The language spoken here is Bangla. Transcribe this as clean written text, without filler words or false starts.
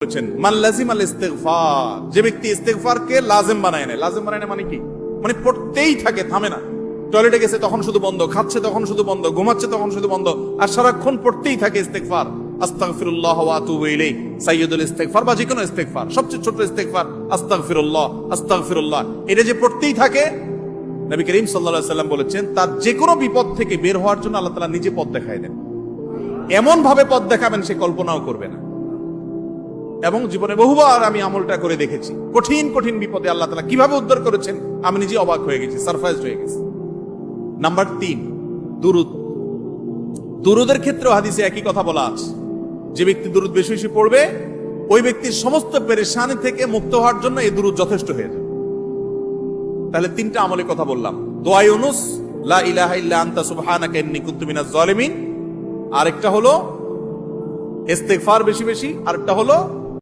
বলেছেন মান লাজিমাল ইস্তিগফার, যে ব্যক্তি ইস্তিগফারকে লাজিম বানায় নেয়। লাজিম বানায় নেয় মানে কি? মানে পড়তেই থাকে, থামে না। টয়লেটে গেছে তখন শুধু বন্ধ, খাচ্ছে তখন শুধু বন্ধ, ঘুমাচ্ছে তখন শুধু বন্ধ, আর সারাক্ষণ পড়তেই থাকে ইস্তিগফার। আস্তাগফিরুল্লাহ ওয়া আতুবু ইলাইহি, সাইয়্যিদুল ইস্তিগফার বা যে কোনো ইস্তিগফার, সবচেয়ে ছোট ইস্তিগফার আস্তাগফিরুল্লাহ আস্তাগফিরুল্লাহ, এটা যে পড়তেই থাকে, নবী করিম সাল্লাল্লাহু আলাইহি ওয়াসাল্লাম বলেছেন তার যে কোনো বিপদ থেকে বের হওয়ার জন্য আল্লাহ তাআলা নিজে পথ দেখায় দেন। এমন ভাবে পথ দেখাবেন সে কল্পনাও করবে না। এবং জীবনে বহুবার আমি আমলটা করে দেখেছি, কঠিন কঠিন বিপদে আল্লাহ তাআলা কিভাবে উদ্ধার করেছেন আমি নিজে অবাক হয়ে গেছি, সারপ্রাইজড হয়ে গেছি। নাম্বার 3, দুরুদ। দুরুদের ক্ষেত্রেও হাদিসে একই কথা বলা আছে, যে ব্যক্তি দুরুদ বেশি বেশি পড়বে ওই ব্যক্তির সমস্ত পেরেশানি থেকে মুক্ত হওয়ার জন্য এই দুরুদ যথেষ্ট হয়ে যাবে। তাহলে 3টা আমলের কথা বললাম, দোয়া ইউনুস, লা ইলাহা ইল্লা আনতা সুবহানাকা ইন্নী কুনতু মিনাজ জালিমিন, আরেকটা হলো ইস্তিগফার বেশি বেশি, আরেকটা হলো